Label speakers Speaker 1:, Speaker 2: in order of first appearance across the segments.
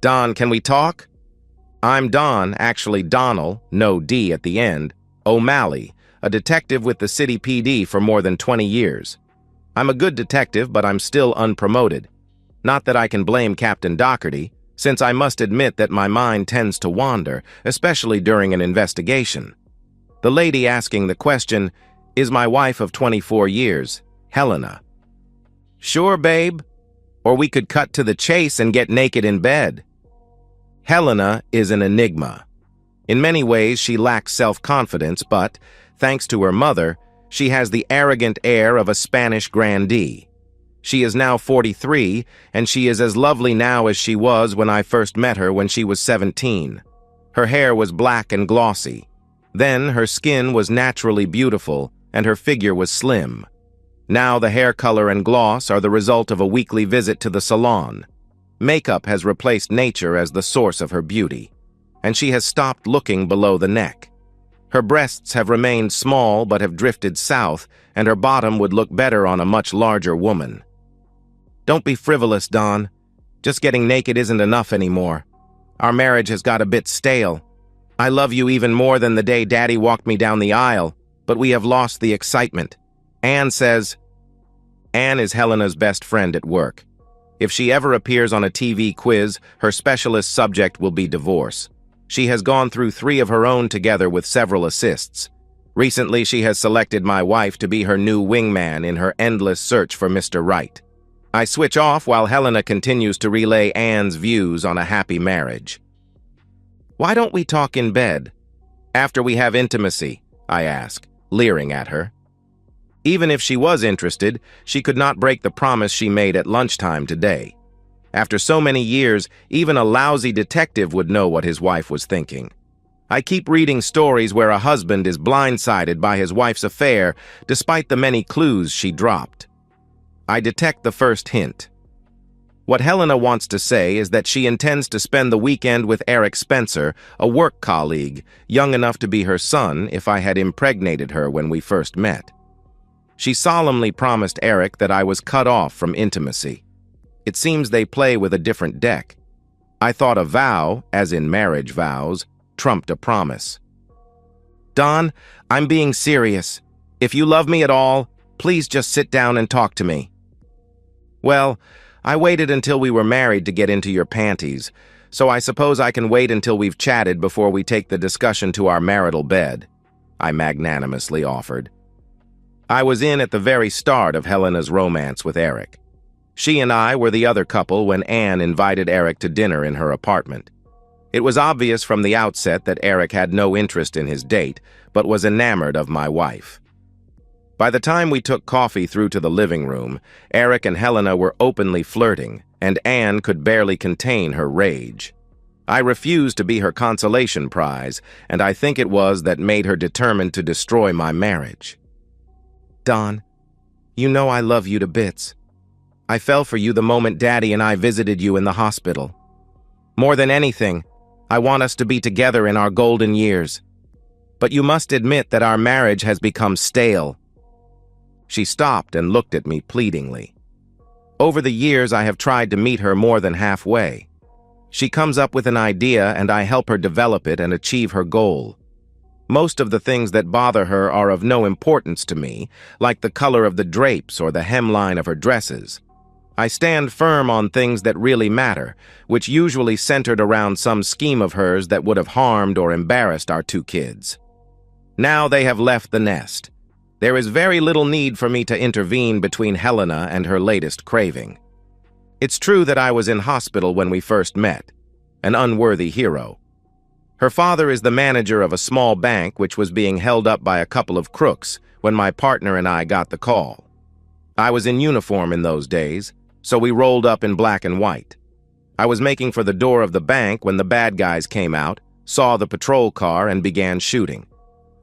Speaker 1: Don, can we talk? I'm Don, actually Donald, no D at the end, O'Malley, a detective with the City PD for more than 20 years. I'm a good detective, but I'm still unpromoted. Not that I can blame Captain Doherty, since I must admit that my mind tends to wander, especially during an investigation. The lady asking the question is my wife of 24 years, Helena. Sure, babe. Or we could cut to the chase and get naked in bed. Helena is an enigma. In many ways, she lacks self-confidence, but, thanks to her mother, she has the arrogant air of a Spanish grandee. She is now 43, and she is as lovely now as she was when I first met her when she was 17. Her hair was black and glossy. Then her skin was naturally beautiful, and her figure was slim. Now the hair color and gloss are the result of a weekly visit to the salon. Makeup has replaced nature as the source of her beauty, and she has stopped looking below the neck. Her breasts have remained small but have drifted south, and her bottom would look better on a much larger woman. Don't be frivolous, Don. Just getting naked isn't enough anymore. Our marriage has got a bit stale. I love you even more than the day Daddy walked me down the aisle, but we have lost the excitement. Anne says... Anne is Helena's best friend at work. If she ever appears on a TV quiz, her specialist subject will be divorce. She has gone through 3 of her own together with several assists. Recently, she has selected my wife to be her new wingman in her endless search for Mr. Right. I switch off while Helena continues to relay Anne's views on a happy marriage. Why don't we talk in bed? After we have intimacy, I ask, leering at her. Even if she was interested, she could not break the promise she made at lunchtime today. After so many years, even a lousy detective would know what his wife was thinking. I keep reading stories where a husband is blindsided by his wife's affair, despite the many clues she dropped. I detect the first hint. What Helena wants to say is that she intends to spend the weekend with Eric Spencer, a work colleague, young enough to be her son if I had impregnated her when we first met. She solemnly promised Eric that I was cut off from intimacy. It seems they play with a different deck. I thought a vow, as in marriage vows, trumped a promise. Don, I'm being serious. If you love me at all, please just sit down and talk to me. Well, I waited until we were married to get into your panties, so I suppose I can wait until we've chatted before we take the discussion to our marital bed, I magnanimously offered. I was in at the very start of Helena's romance with Eric. She and I were the other couple when Anne invited Eric to dinner in her apartment. It was obvious from the outset that Eric had no interest in his date, but was enamored of my wife. By the time we took coffee through to the living room, Eric and Helena were openly flirting, and Anne could barely contain her rage. I refused to be her consolation prize, and I think it was that made her determined to destroy my marriage. Don, you know I love you to bits. I fell for you the moment Daddy and I visited you in the hospital. More than anything, I want us to be together in our golden years. But you must admit that our marriage has become stale. She stopped and looked at me pleadingly. Over the years, I have tried to meet her more than halfway. She comes up with an idea and I help her develop it and achieve her goal. Most of the things that bother her are of no importance to me, like the color of the drapes or the hemline of her dresses. I stand firm on things that really matter, which usually centered around some scheme of hers that would have harmed or embarrassed our 2 kids. Now they have left the nest. There is very little need for me to intervene between Helena and her latest craving. It's true that I was in hospital when we first met, an unworthy hero. Her father is the manager of a small bank which was being held up by a couple of crooks when my partner and I got the call. I was in uniform in those days, so we rolled up in black and white. I was making for the door of the bank when the bad guys came out, saw the patrol car, and began shooting.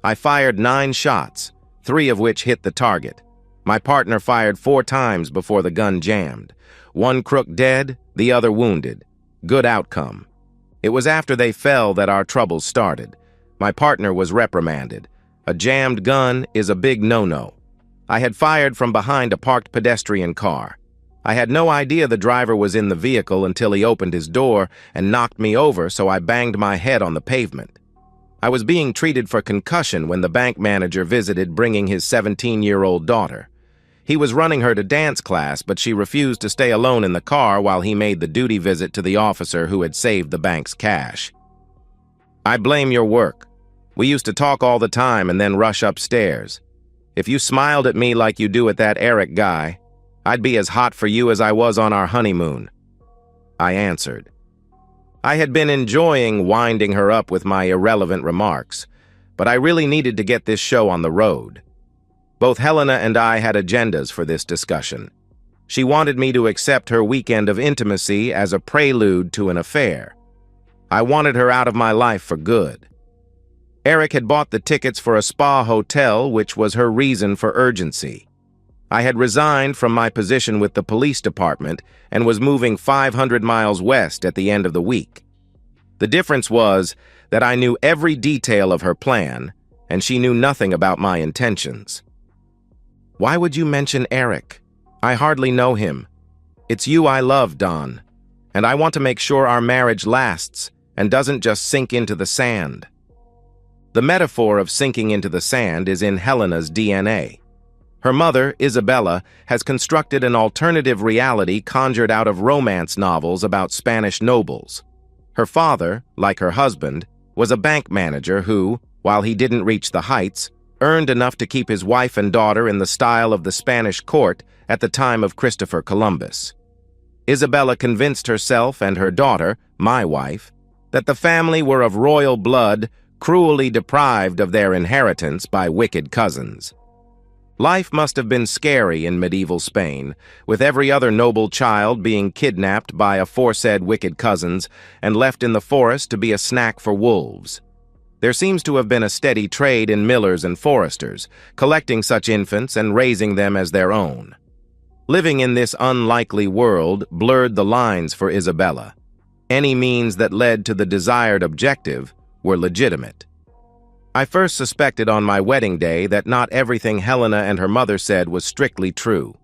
Speaker 1: I fired 9 shots, 3 of which hit the target. My partner fired 4 times before the gun jammed. 1 crook dead, the other wounded. Good outcome. It was after they fell that our troubles started. My partner was reprimanded. A jammed gun is a big no-no. I had fired from behind a parked pedestrian car. I had no idea the driver was in the vehicle until he opened his door and knocked me over, so I banged my head on the pavement. I was being treated for concussion when the bank manager visited, bringing his 17-year-old daughter. He was running her to dance class, but she refused to stay alone in the car while he made the duty visit to the officer who had saved the bank's cash. I blame your work. We used to talk all the time and then rush upstairs. If you smiled at me like you do at that Eric guy, I'd be as hot for you as I was on our honeymoon. I answered. I had been enjoying winding her up with my irrelevant remarks, but I really needed to get this show on the road. Both Helena and I had agendas for this discussion. She wanted me to accept her weekend of intimacy as a prelude to an affair. I wanted her out of my life for good. Eric had bought the tickets for a spa hotel, which was her reason for urgency. I had resigned from my position with the police department and was moving 500 miles west at the end of the week. The difference was that I knew every detail of her plan, and she knew nothing about my intentions. Why would you mention Eric? I hardly know him. It's you I love, Don, and I want to make sure our marriage lasts and doesn't just sink into the sand. The metaphor of sinking into the sand is in Helena's DNA. Her mother, Isabella, has constructed an alternative reality conjured out of romance novels about Spanish nobles. Her father, like her husband, was a bank manager who, while he didn't reach the heights, earned enough to keep his wife and daughter in the style of the Spanish court at the time of Christopher Columbus. Isabella convinced herself and her daughter, my wife, that the family were of royal blood, cruelly deprived of their inheritance by wicked cousins. Life must have been scary in medieval Spain, with every other noble child being kidnapped by aforesaid wicked cousins and left in the forest to be a snack for wolves. There seems to have been a steady trade in millers and foresters, collecting such infants and raising them as their own. Living in this unlikely world blurred the lines for Isabella. Any means that led to the desired objective were legitimate. I first suspected on my wedding day that not everything Helena and her mother said was strictly true.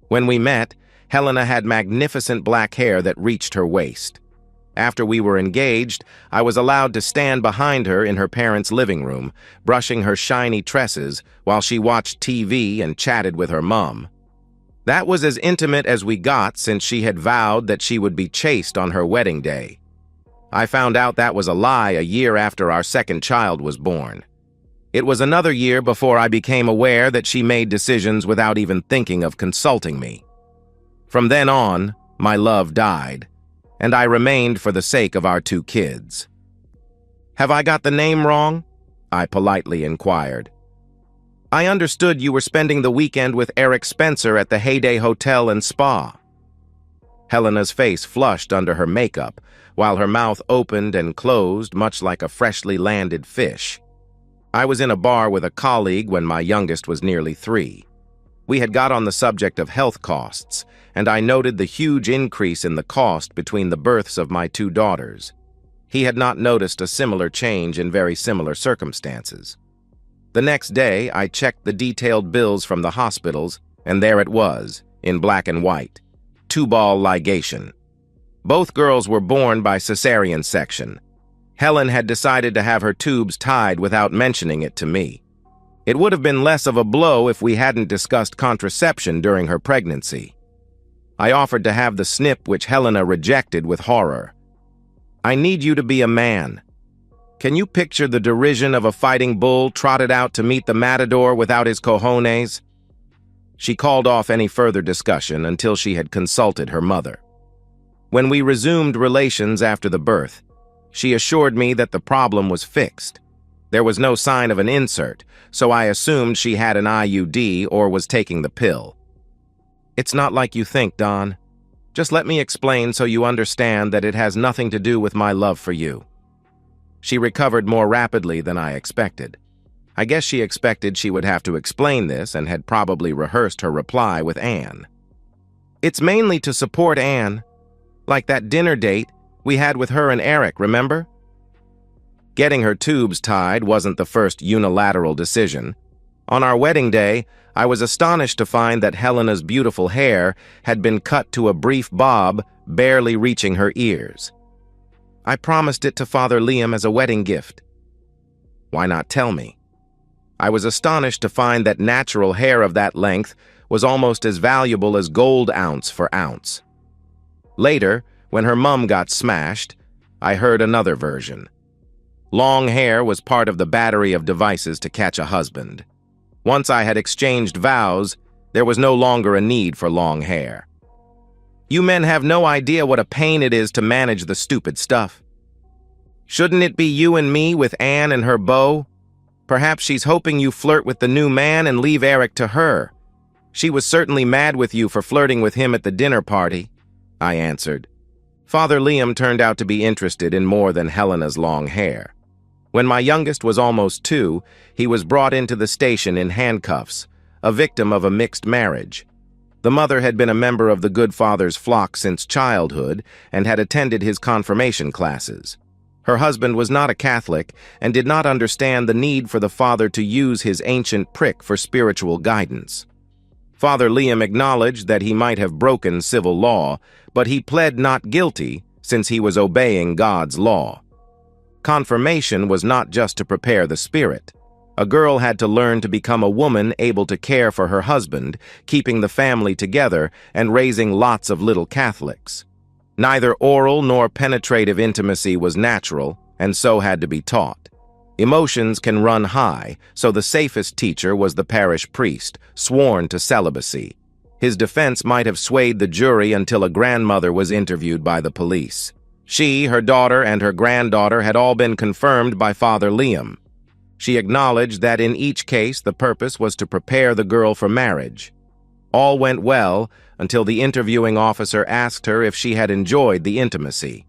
Speaker 1: When we met, Helena had magnificent black hair that reached her waist. After we were engaged, I was allowed to stand behind her in her parents' living room, brushing her shiny tresses while she watched TV and chatted with her mom. That was as intimate as we got since she had vowed that she would be chaste on her wedding day. I found out that was a lie a year after our second child was born. It was another year before I became aware that she made decisions without even thinking of consulting me. From then on, my love died, and I remained for the sake of our 2 kids. Have I got the name wrong? I politely inquired. I understood you were spending the weekend with Eric Spencer at the Heyday Hotel and Spa. Helena's face flushed under her makeup, while her mouth opened and closed much like a freshly landed fish. I was in a bar with a colleague when my youngest was nearly 3. We had got on the subject of health costs, and I noted the huge increase in the cost between the births of my 2 daughters. He had not noticed a similar change in very similar circumstances. The next day, I checked the detailed bills from the hospitals, and there it was, in black and white. Tubal ligation. Both girls were born by cesarean section. Helen had decided to have her tubes tied without mentioning it to me. It would have been less of a blow if we hadn't discussed contraception during her pregnancy. I offered to have the snip, which Helena rejected with horror. I need you to be a man. Can you picture the derision of a fighting bull trotted out to meet the matador without his cojones? She called off any further discussion until she had consulted her mother. When we resumed relations after the birth, she assured me that the problem was fixed. There was no sign of an insert, so I assumed she had an IUD or was taking the pill. It's not like you think, Don. Just let me explain so you understand that it has nothing to do with my love for you. She recovered more rapidly than I expected. I guess she expected she would have to explain this and had probably rehearsed her reply with Anne. It's mainly to support Anne. Like that dinner date we had with her and Eric, remember? Getting her tubes tied wasn't the first unilateral decision. On our wedding day, I was astonished to find that Helena's beautiful hair had been cut to a brief bob, barely reaching her ears. I promised it to Father Liam as a wedding gift. Why not tell me? I was astonished to find that natural hair of that length was almost as valuable as gold ounce for ounce. Later, when her mum got smashed, I heard another version. Long hair was part of the battery of devices to catch a husband. Once I had exchanged vows, there was no longer a need for long hair. You men have no idea what a pain it is to manage the stupid stuff. Shouldn't it be you and me with Anne and her beau? Perhaps she's hoping you flirt with the new man and leave Eric to her. She was certainly mad with you for flirting with him at the dinner party, I answered. Father Liam turned out to be interested in more than Helena's long hair. When my youngest was almost 2, he was brought into the station in handcuffs, a victim of a mixed marriage. The mother had been a member of the Good Father's flock since childhood and had attended his confirmation classes. Her husband was not a Catholic and did not understand the need for the father to use his ancient prick for spiritual guidance. Father Liam acknowledged that he might have broken civil law, but he pled not guilty since he was obeying God's law. Confirmation was not just to prepare the spirit. A girl had to learn to become a woman able to care for her husband, keeping the family together and raising lots of little Catholics. Neither oral nor penetrative intimacy was natural, and so had to be taught. Emotions can run high, so the safest teacher was the parish priest, sworn to celibacy. His defense might have swayed the jury until a grandmother was interviewed by the police. She, her daughter, and her granddaughter had all been confirmed by Father Liam. She acknowledged that in each case the purpose was to prepare the girl for marriage. All went well until the interviewing officer asked her if she had enjoyed the intimacy.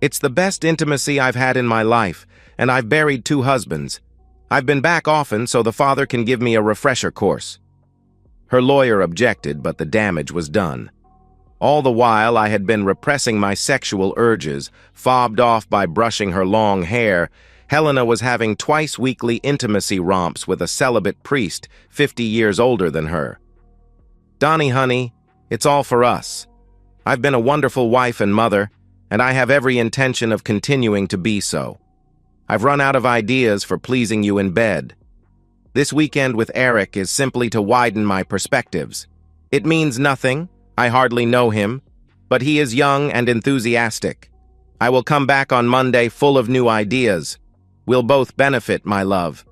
Speaker 1: "It's the best intimacy I've had in my life, and I've buried 2 husbands. I've been back often so the father can give me a refresher course." Her lawyer objected, but the damage was done. All the while I had been repressing my sexual urges, fobbed off by brushing her long hair. Helena was having twice-weekly intimacy romps with a celibate priest 50 years older than her. "Donnie, honey, it's all for us. I've been a wonderful wife and mother, and I have every intention of continuing to be so. I've run out of ideas for pleasing you in bed. This weekend with Eric is simply to widen my perspectives. It means nothing. I hardly know him, but he is young and enthusiastic. I will come back on Monday full of new ideas. We'll both benefit, my love.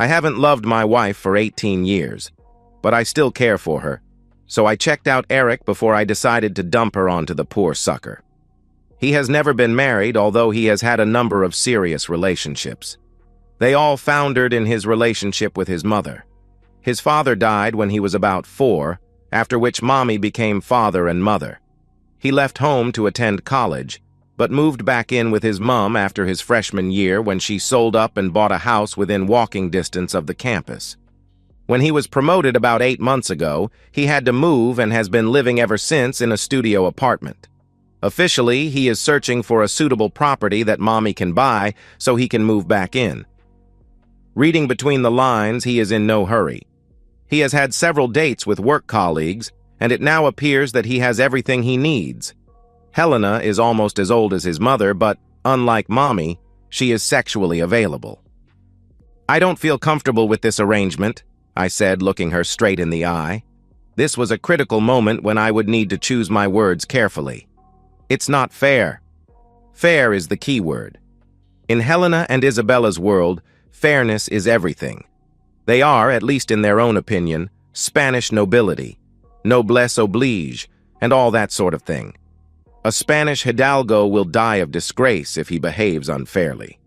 Speaker 1: I haven't loved my wife for 18 years, but I still care for her, so I checked out Eric before I decided to dump her onto the poor sucker. He has never been married, although he has had a number of serious relationships. They all foundered in his relationship with his mother. His father died when he was about 4, after which Mommy became father and mother. He left home to attend college, but moved back in with his mom after his freshman year when she sold up and bought a house within walking distance of the campus. When he was promoted about 8 months ago, he had to move and has been living ever since in a studio apartment. Officially, he is searching for a suitable property that Mommy can buy so he can move back in. Reading between the lines, he is in no hurry. He has had several dates with work colleagues, and it now appears that he has everything he needs. Helena is almost as old as his mother, but, unlike Mommy, she is sexually available. "I don't feel comfortable with this arrangement," I said, looking her straight in the eye. This was a critical moment when I would need to choose my words carefully. "It's not fair." Fair is the key word. In Helena and Isabella's world, fairness is everything. They are, at least in their own opinion, Spanish nobility, noblesse oblige, and all that sort of thing. A Spanish hidalgo will die of disgrace if he behaves unfairly.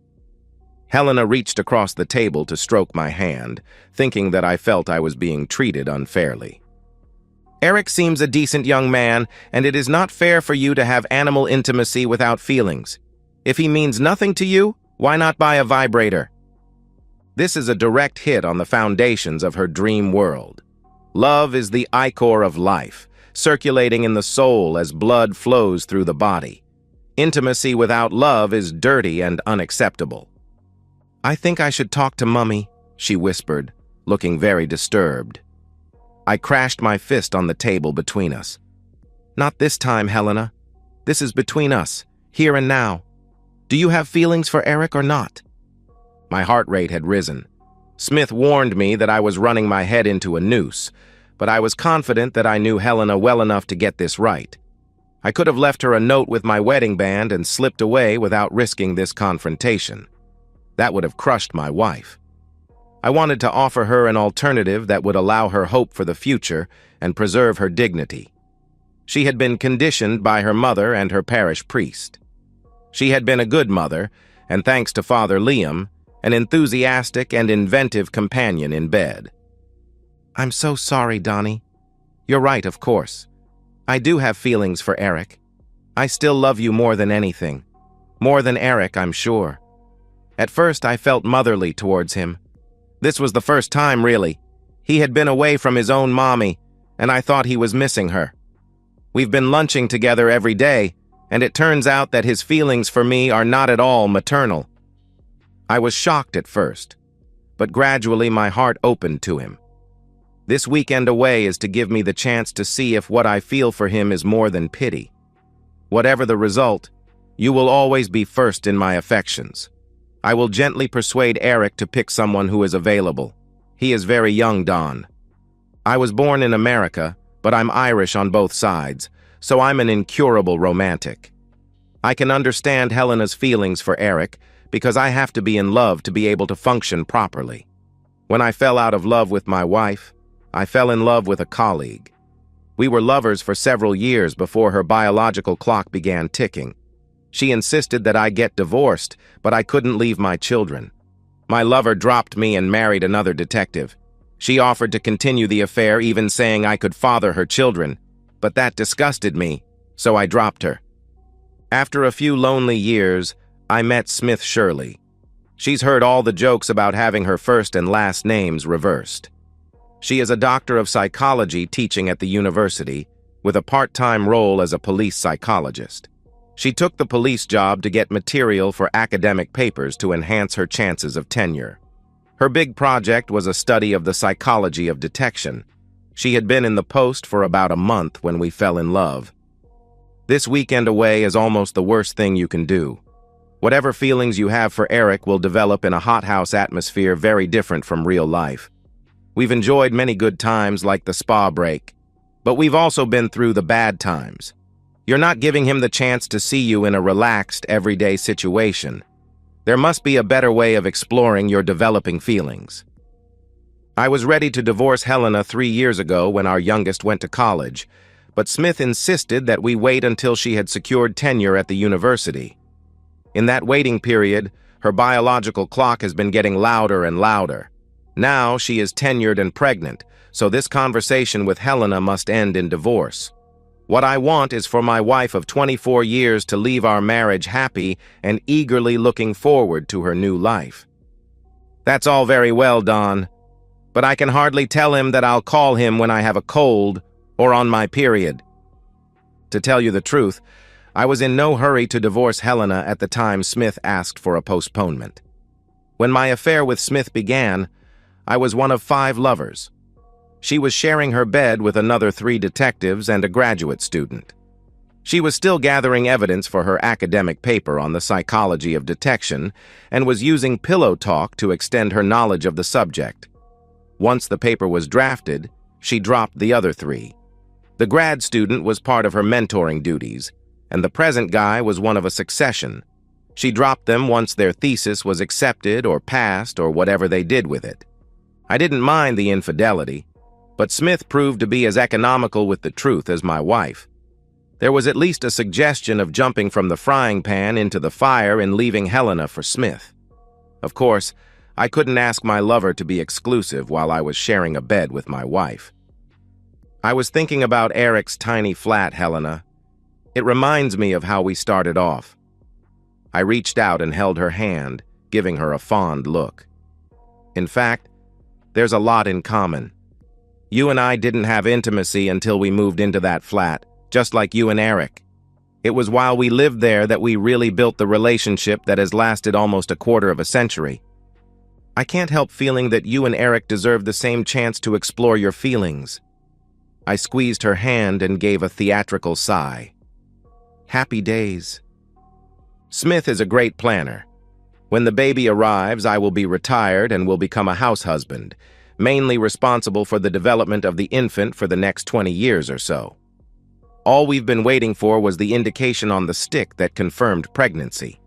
Speaker 1: Helena reached across the table to stroke my hand, thinking that I felt I was being treated unfairly. "Eric seems a decent young man, and it is not fair for you to have animal intimacy without feelings. If he means nothing to you, why not buy a vibrator?" This is a direct hit on the foundations of her dream world. Love is the ichor of life, circulating in the soul as blood flows through the body. Intimacy without love is dirty and unacceptable. "I think I should talk to Mummy," she whispered, looking very disturbed. I crashed my fist on the table between us. Not this time, Helena. This is between us, here and now. Do you have feelings for Eric or not? My heart rate had risen. Smith warned me that I was running my head into a noose, but I was confident that I knew Helena well enough to get this right. I could have left her a note with my wedding band and slipped away without risking this confrontation. That would have crushed my wife. I wanted to offer her an alternative that would allow her hope for the future and preserve her dignity. She had been conditioned by her mother and her parish priest. She had been a good mother, and thanks to Father Liam, an enthusiastic and inventive companion in bed. I'm so sorry, Donnie. You're right, of course. I do have feelings for Eric. I still love you more than anything. More than Eric, I'm sure. At first, I felt motherly towards him. This was the first time, really. He had been away from his own mommy, and I thought he was missing her. We've been lunching together every day, and it turns out that his feelings for me are not at all maternal. I was shocked at first, but gradually my heart opened to him. This weekend away is to give me the chance to see if what I feel for him is more than pity. Whatever the result, you will always be first in my affections. I will gently persuade Eric to pick someone who is available. He is very young, Don. I was born in America, but I'm Irish on both sides, so I'm an incurable romantic. I can understand Helena's feelings for Eric because I have to be in love to be able to function properly. When I fell out of love with my wife, I fell in love with a colleague. We were lovers for several years before her biological clock began ticking. She insisted that I get divorced, but I couldn't leave my children. My lover dropped me and married another detective. She offered to continue the affair, even saying I could father her children, but that disgusted me, so I dropped her. After a few lonely years, I met Smith Shirley. She's heard all the jokes about having her first and last names reversed. She is a doctor of psychology teaching at the university, with a part-time role as a police psychologist. She took the police job to get material for academic papers to enhance her chances of tenure. Her big project was a study of the psychology of detection. She had been in the post for about a month when we fell in love. This weekend away is almost the worst thing you can do. Whatever feelings you have for Eric will develop in a hothouse atmosphere very different from real life. We've enjoyed many good times like the spa break, but we've also been through the bad times. You're not giving him the chance to see you in a relaxed, everyday situation. There must be a better way of exploring your developing feelings. I was ready to divorce Helena 3 years ago when our youngest went to college, but Smith insisted that we wait until she had secured tenure at the university. In that waiting period, her biological clock has been getting louder and louder. Now she is tenured and pregnant, so this conversation with Helena must end in divorce. What I want is for my wife of 24 years to leave our marriage happy and eagerly looking forward to her new life. That's all very well, Don, but I can hardly tell him that I'll call him when I have a cold or on my period. To tell you the truth, I was in no hurry to divorce Helena at the time Smith asked for a postponement. When my affair with Smith began, I was one of 5 lovers. She was sharing her bed with another 3 detectives and a graduate student. She was still gathering evidence for her academic paper on the psychology of detection and was using pillow talk to extend her knowledge of the subject. Once the paper was drafted, she dropped the other 3. The grad student was part of her mentoring duties, and the present guy was one of a succession. She dropped them once their thesis was accepted or passed or whatever they did with it. I didn't mind the infidelity, but Smith proved to be as economical with the truth as my wife. There was at least a suggestion of jumping from the frying pan into the fire and leaving Helena for Smith. Of course, I couldn't ask my lover to be exclusive while I was sharing a bed with my wife. I was thinking about Eric's tiny flat, Helena. It reminds me of how we started off. I reached out and held her hand, giving her a fond look. In fact, there's a lot in common. You and I didn't have intimacy until we moved into that flat, just like you and Eric. It was while we lived there that we really built the relationship that has lasted almost a quarter of a century. I can't help feeling that you and Eric deserve the same chance to explore your feelings. I squeezed her hand and gave a theatrical sigh. Happy days. Smith is a great planner. When the baby arrives, I will be retired and will become a house husband, mainly responsible for the development of the infant for the next 20 years or so. All we've been waiting for was the indication on the stick that confirmed pregnancy.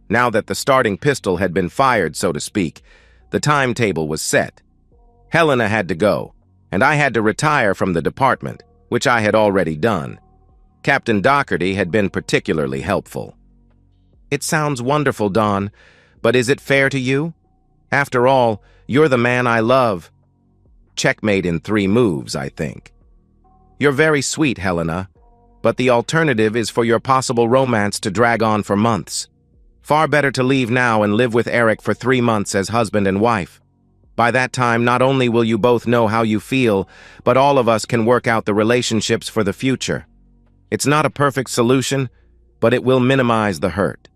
Speaker 1: Now that the starting pistol had been fired, so to speak, the timetable was set. Helena had to go, and I had to retire from the department, which I had already done. Captain Doherty had been particularly helpful. It sounds wonderful, Don, but is it fair to you? After all, you're the man I love. Checkmate in 3 moves, I think. You're very sweet, Helena, but the alternative is for your possible romance to drag on for months. Far better to leave now and live with Eric for 3 months as husband and wife. By that time, not only will you both know how you feel, but all of us can work out the relationships for the future. It's not a perfect solution, but it will minimize the hurt.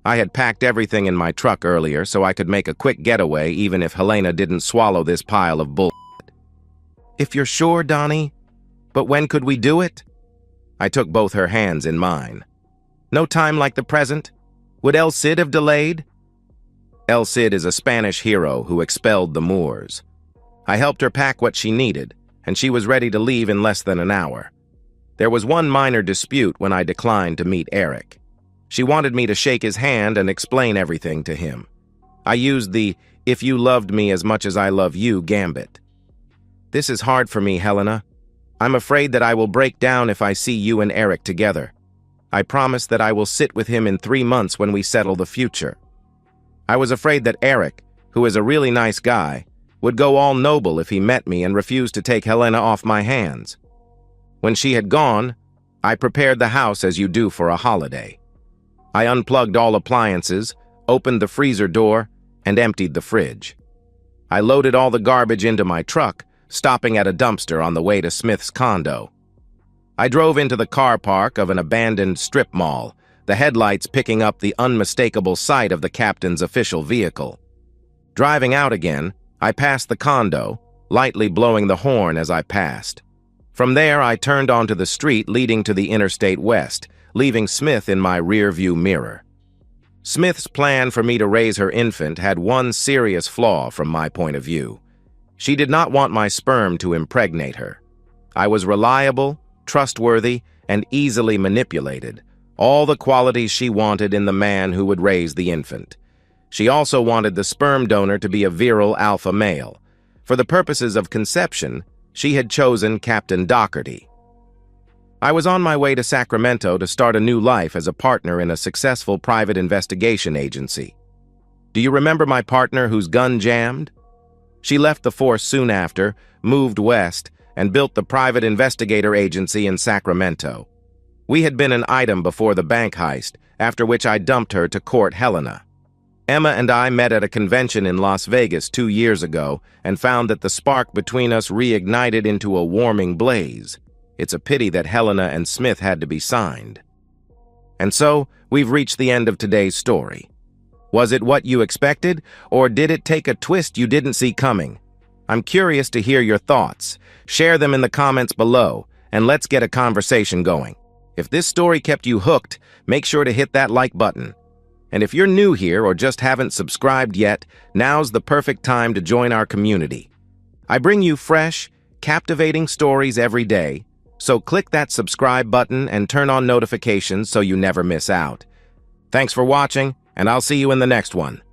Speaker 1: I had packed everything in my truck earlier so I could make a quick getaway even if Helena didn't swallow this pile of bull. If you're sure, Donnie, but when could we do it? I took both her hands in mine. No time like the present? Would El Cid have delayed? El Cid is a Spanish hero who expelled the Moors. I helped her pack what she needed, and she was ready to leave in less than an hour. There was one minor dispute when I declined to meet Eric. She wanted me to shake his hand and explain everything to him. I used the "if you loved me as much as I love you" gambit. This is hard for me, Helena. I'm afraid that I will break down if I see you and Eric together. I promise that I will sit with him in 3 months when we settle the future. I was afraid that Eric, who is a really nice guy, would go all noble if he met me and refused to take Helena off my hands. When she had gone, I prepared the house as you do for a holiday. I unplugged all appliances, opened the freezer door, and emptied the fridge. I loaded all the garbage into my truck, stopping at a dumpster on the way to Smith's condo. I drove into the car park of an abandoned strip mall, the headlights picking up the unmistakable sight of the captain's official vehicle. Driving out again, I passed the condo, lightly blowing the horn as I passed. From there, I turned onto the street leading to the Interstate West, leaving Smith in my rear-view mirror. Smith's plan for me to raise her infant had one serious flaw from my point of view. She did not want my sperm to impregnate her. I was reliable, trustworthy, and easily manipulated, all the qualities she wanted in the man who would raise the infant. She also wanted the sperm donor to be a virile alpha male. For the purposes of conception, she had chosen Captain Doherty. I was on my way to Sacramento to start a new life as a partner in a successful private investigation agency. Do you remember my partner whose gun jammed? She left the force soon after, moved west, and built the private investigator agency in Sacramento. We had been an item before the bank heist, after which I dumped her to court Helena. Emma and I met at a convention in Las Vegas 2 years ago and found that the spark between us reignited into a warming blaze. It's a pity that Helena and Smith had to be signed. And so, we've reached the end of today's story. Was it what you expected, or did it take a twist you didn't see coming? I'm curious to hear your thoughts. Share them in the comments below, and let's get a conversation going. If this story kept you hooked, make sure to hit that like button. And if you're new here or just haven't subscribed yet, now's the perfect time to join our community. I bring you fresh, captivating stories every day, so click that subscribe button and turn on notifications so you never miss out. Thanks for watching, and I'll see you in the next one.